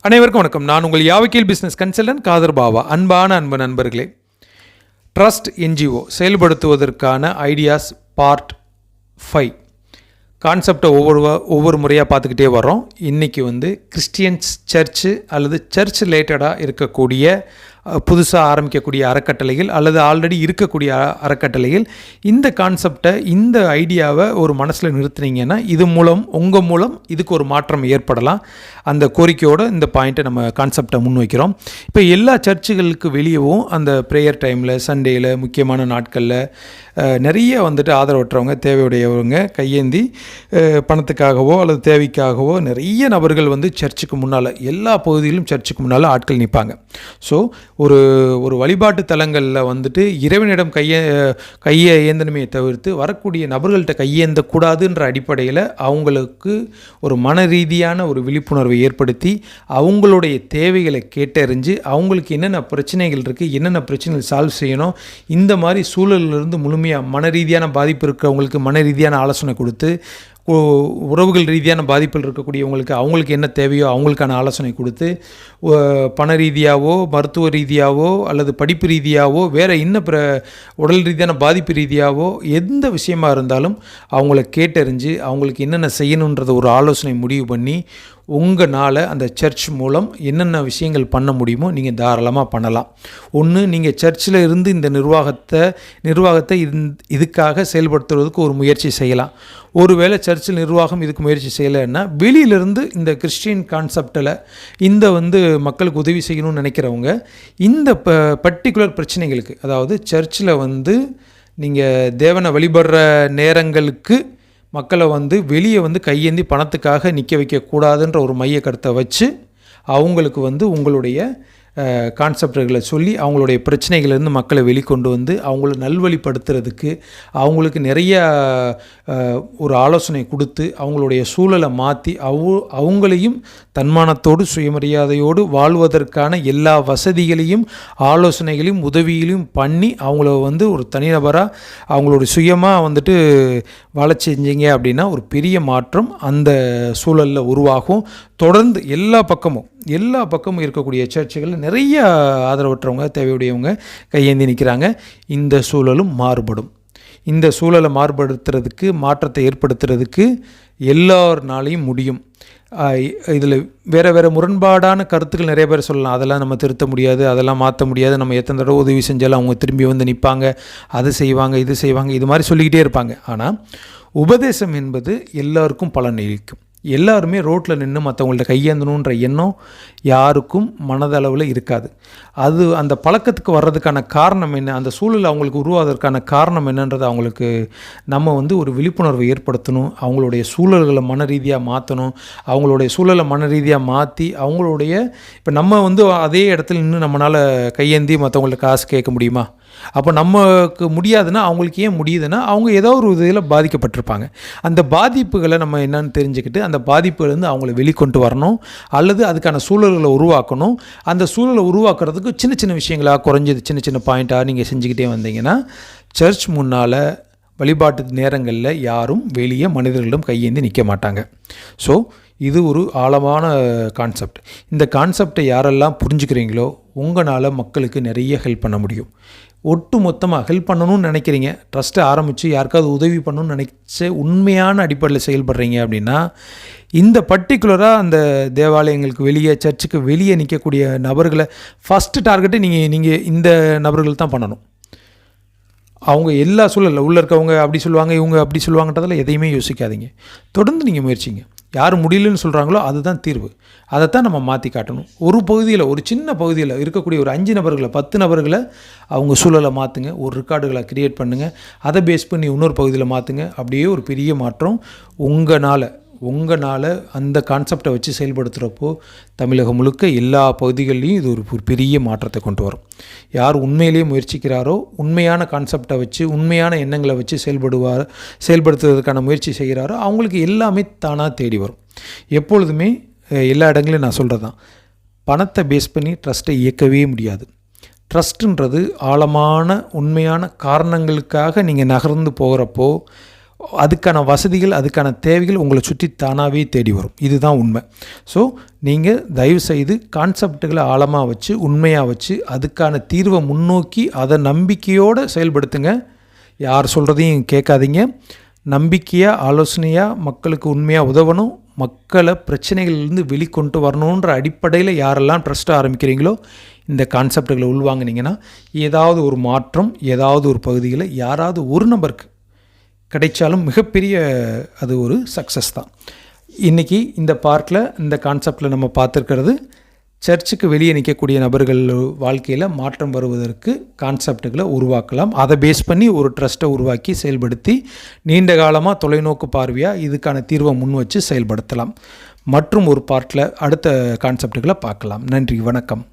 அனைவருக்கும் வணக்கம். நான் உங்கள் யாவக்கீல் பிஸ்னஸ் கன்சல்டன்ட் காதர் பாவா. அன்பு நண்பர்களே, ட்ரஸ்ட் NGO செயல்படுத்துவதற்கான ஐடியாஸ் பார்ட் 5 கான்செப்டை ஒவ்வொரு முறையாக பார்த்துக்கிட்டே வரோம். இன்றைக்கி கிறிஸ்டியன்ஸ் சர்ச்சு அல்லது சர்ச் ரிலேட்டடாக இருக்கக்கூடிய புதுசாக ஆரம்பிக்கக்கூடிய அறக்கட்டளைகள் அல்லது ஆல்ரெடி இருக்கக்கூடிய அறக்கட்டளைகள் இந்த கான்செப்டை, இந்த ஐடியாவை ஒரு மனசில் நிறுத்துனீங்கன்னா உங்கள் மூலம் இதுக்கு ஒரு மாற்றம் ஏற்படலாம். அந்த கோரிக்கையோடு இந்த பாயிண்ட்டை நம்ம கான்செப்டை முன்வைக்கிறோம். இப்போ எல்லா சர்ச்சுகளுக்கு வெளியவும் அந்த ப்ரேயர் டைமில், சண்டேயில், முக்கியமான நாட்களில் நிறைய ஆதரவற்றவங்க, தேவையுடையவங்க கையேந்தி பணத்துக்காகவோ அல்லது தேவைக்காகவோ நிறைய நபர்கள் சர்ச்சுக்கு முன்னால், எல்லா பகுதியிலும் சர்ச்சுக்கு முன்னால் ஆட்கள் நிற்பாங்க. ஸோ ஒரு வழிபாட்டு தலங்களில் இறைவனிடம் கையை ஏந்தனமே தவிர்த்து வரக்கூடிய நபர்கள்ட்ட கையேந்தக்கூடாதுன்ற அடிப்படையில் அவங்களுக்கு ஒரு மன ரீதியான ஒரு விழிப்புணர்வை ஏற்படுத்தி அவங்களுடைய தேவைகளை கேட்டறிஞ்சு அவங்களுக்கு என்னென்ன பிரச்சனைகள் இருக்குது, என்னென்ன பிரச்சனைகள் சால்வ் செய்யணும், இந்த மாதிரி சூழலிலிருந்து முழுமையாக மன ரீதியான பாதிப்பு இருக்கிறவங்களுக்கு மன ரீதியான ஆலோசனை கொடுத்து, உறவுகள் ரீதியான பாதிப்பில் இருக்கக்கூடியவங்களுக்கு அவங்களுக்கு என்ன தேவையோ அவங்களுக்கான ஆலோசனை கொடுத்து, பண ரீதியாகவோ மருத்துவ ரீதியாகவோ அல்லது படிப்பு ரீதியாகவோ வேறு இன்னும் உடல் ரீதியான பாதிப்பு ரீதியாகவோ எந்த விஷயமாக இருந்தாலும் அவங்கள கேட்டறிஞ்சு அவங்களுக்கு என்னென்ன செய்யணுன்றதை ஒரு ஆலோசனை முடிவு பண்ணி உங்களால் அந்த சர்ச் மூலம் என்னென்ன விஷயங்கள் பண்ண முடியுமோ நீங்கள் தாராளமாக பண்ணலாம். ஒன்று, நீங்கள் சர்ச்சில் இருந்து இந்த நிர்வாகத்தை இதுக்காக செயல்படுத்துவதற்கு ஒரு முயற்சி செய்யலாம். ஒருவேளை சர்ச்சில் நிர்வாகம் இதுக்கு முயற்சி செய்யலைன்னா வெளியிலிருந்து இந்த கிறிஸ்டியன் கான்செப்டில் இந்த மக்களுக்கு உதவி செய்யணும்னு நினைக்கிறவங்க இந்த பர்டிகுலர் பிரச்சனைகளுக்கு, அதாவது சர்ச்சில் நீங்கள் தேவனை வழிபடுற நேரங்களுக்கு மக்களை வெளியே கையேந்தி பணத்துக்காக நிற்க வைக்கக்கூடாதுன்ற ஒரு மைய கருத்தை வச்சு அவங்களுக்கு உங்களுடைய கான்செப்டுகளை சொல்லி அவங்களுடைய பிரச்சனைகளிலிருந்து மக்களை வெளிக்கொண்டு அவங்கள நல்வழிப்படுத்துறதுக்கு அவங்களுக்கு நிறைய ஒரு ஆலோசனை கொடுத்து அவங்களுடைய சூழலை மாற்றி அவங்களையும் தன்மானத்தோடு சுயமரியாதையோடு வாழ்வதற்கான எல்லா வசதிகளையும் ஆலோசனைகளையும் உதவிகளையும் பண்ணி அவங்கள ஒரு தனிநபராக அவங்களோட சுயமாக வாழ செஞ்சீங்க அப்படின்னா ஒரு பெரிய மாற்றம் அந்த சூழலில் உருவாகும். தொடர்ந்து எல்லா பக்கமும் இருக்கக்கூடிய சர்ச்சுகளில் நிறைய ஆதரவற்றவங்க, தேவையுடையவங்க கையேந்தி நிற்கிறாங்க. இந்த சூழலும் மாறுபடும். இந்த சூழலை மாறுபடுத்துறதுக்கு, மாற்றத்தை ஏற்படுத்துறதுக்கு எல்லாருனாலையும் முடியும். இதில் வேறு முரண்பாடான கருத்துக்கள் நிறைய பேர் சொல்லலாம். அதெல்லாம் நம்ம திருத்த முடியாது, அதெல்லாம் மாற்ற முடியாது, நம்ம எத்தனை தடவை உதவி செஞ்சாலும் அவங்க திரும்பி நிற்பாங்க, அது செய்வாங்க, இது செய்வாங்க, இது மாதிரி சொல்லிக்கிட்டே இருப்பாங்க. ஆனால் உபதேசம் என்பது எல்லாருக்கும் பலன் அளிக்கும். எல்லாருமே ரோட்டில் நின்று மற்றவங்கள்ட்ட கையேந்தணுன்ற எண்ணம் யாருக்கும் மனதளவில் இருக்காது. அது அந்த பழக்கத்துக்கு வர்றதுக்கான காரணம் என்ன, அந்த சூழல் அவங்களுக்கு உருவாவதற்கான காரணம் என்னன்றது அவங்களுக்கு நம்ம ஒரு விழிப்புணர்வை ஏற்படுத்தணும். அவங்களுடைய சூழல்களை மன ரீதியாக மாற்றணும். அவங்களுடைய சூழலை மன ரீதியாக மாற்றி அவங்களுடைய இப்போ நம்ம அதே இடத்துல நின்று நம்மளால் கையேந்தி மற்றவங்கள்ட்ட காசு கேட்க முடியுமா? அப்போ நமக்கு முடியாதுன்னா அவங்களுக்கு ஏன் முடியுதுன்னா அவங்க ஏதோ ஒரு இதில் பாதிக்கப்பட்டிருப்பாங்க. அந்த பாதிப்புகளை நம்ம என்னன்னு தெரிஞ்சுக்கிட்டு அந்த பாதிப்புலேருந்து அவங்கள வெளிக்கொண்டு வரணும், அல்லது அதுக்கான சூழல்களை உருவாக்கணும். அந்த சூழலை உருவாக்குறதுக்கு சின்ன விஷயங்களாக குறைஞ்சது சின்ன பாயிண்ட்டாக நீங்கள் செஞ்சுக்கிட்டே வந்தீங்கன்னா சர்ச் முன்னால் வழிபாட்டு நேரங்களில் யாரும் வெளியே மனிதர்களிடம் கையேந்தி நிற்க மாட்டாங்க. ஸோ இது ஒரு ஆழமான கான்செப்ட். இந்த கான்செப்டை யாரெல்லாம் புரிஞ்சுக்கிறீங்களோ உங்களால் மக்களுக்கு நிறைய ஹெல்ப் பண்ண முடியும். ஒட்டு மொத்தமாக ஹெல்ப் பண்ணணும்னு நினைக்கிறீங்க, ட்ரஸ்ட்டை ஆரம்பித்து யாருக்காவது உதவி பண்ணணும்னு நினச்ச உண்மையான அடிப்படையில் செயல்படுறீங்க அப்படின்னா இந்த பர்டிகுலராக அந்த தேவாலயங்களுக்கு வெளியே, சர்ச்சுக்கு வெளியே நிற்கக்கூடிய நபர்களை ஃபஸ்ட்டு டார்கெட்டு நீங்கள் இந்த நபர்கள் தான் பண்ணணும். அவங்க எல்லா சூழலில் உள்ளே இருக்கவங்க அப்படி சொல்லுவாங்க, இவங்க அப்படி சொல்லுவாங்கன்றதில் எதையுமே யோசிக்காதீங்க. தொடர்ந்து நீங்கள் முயற்சிங்க. யார் முடியலன்னு சொல்கிறாங்களோ அதுதான் தீர்வு. அதைத்தான் நம்ம மாற்றி காட்டணும். ஒரு பகுதியில், ஒரு சின்ன பகுதியில் இருக்கக்கூடிய ஒரு 5 நபர்களை 10 நபர்களை அவங்க சூழலை மாற்றுங்க. ஒரு ரெக்கார்டுகளை க்ரியேட் பண்ணுங்கள். அதை பேஸ் பண்ணி இன்னொரு பகுதியில் மாற்றுங்க. அப்படியே ஒரு பெரிய மாற்றம் உங்களால் அந்த கான்செப்டை வச்சு செயல்படுத்துகிறப்போ தமிழகம் முழுக்க எல்லா பகுதிகள்லையும் இது ஒரு பெரிய மாற்றத்தை கொண்டு வரும். யார் உண்மையிலேயே முயற்சிக்கிறாரோ, உண்மையான கான்செப்டை வச்சு, உண்மையான எண்ணங்களை வச்சு செயல்படுத்துவதற்கான முயற்சி செய்கிறாரோ அவங்களுக்கு எல்லாமே தானாக தேடி வரும். எப்பொழுதுமே எல்லா இடங்களையும் நான் சொல்கிறது தான், பணத்தை பேஸ் பண்ணி ட்ரஸ்ட்டை இயக்கவே முடியாது. ட்ரஸ்ட்டுன்றது ஆழமான உண்மையான காரணங்களுக்காக நீங்கள் நகர்ந்து போகிறப்போ அதுக்கான வசதிகள், அதுக்கான தேவைகள் உங்களை சுற்றி தானாகவே தேடி வரும். இதுதான் உண்மை. ஸோ நீங்கள் தயவுசெய்து கான்செப்டுகளை ஆழமாக வச்சு, உண்மையாக வச்சு, அதுக்கான தீர்வை முன்னோக்கி அதை நம்பிக்கையோடு செயல்படுத்துங்க. யார் சொல்கிறதையும் கேட்காதீங்க. நம்பிக்கையாக, ஆலோசனையாக, மக்களுக்கு உண்மையாக உதவணும், மக்களை பிரச்சனைகள்லேருந்து வெளிக்கொண்டு வரணுன்ற அடிப்படையில் யாரெல்லாம் ட்ரஸ்ட்டை ஆரம்பிக்கிறீங்களோ, இந்த கான்செப்டுகளை உள்வாங்கினீங்கன்னா ஏதாவது ஒரு மாற்றம், ஏதாவது ஒரு பகுதியில் யாராவது ஒரு நபருக்கு கிடைச்சாலும் மிகப்பெரிய அது ஒரு சக்ஸஸ் தான். இன்றைக்கி இந்த பார்க்கில், இந்த கான்செப்டில் நம்ம பார்த்துருக்கிறது, சர்ச்சுக்கு வெளியே நிற்கக்கூடிய நபர்கள் வாழ்க்கையில் மாற்றம் வருவதற்கு கான்செப்டுகளை உருவாக்கலாம். அதை பேஸ் பண்ணி ஒரு ட்ரஸ்ட்டை உருவாக்கி செயல்படுத்தி நீண்ட காலமாக தொலைநோக்கு பார்வையாக இதுக்கான தீர்வை முன் வச்சு செயல்படுத்தலாம். மற்றும் ஒரு பார்ட்டில் அடுத்த கான்செப்டுகளை பார்க்கலாம். நன்றி, வணக்கம்.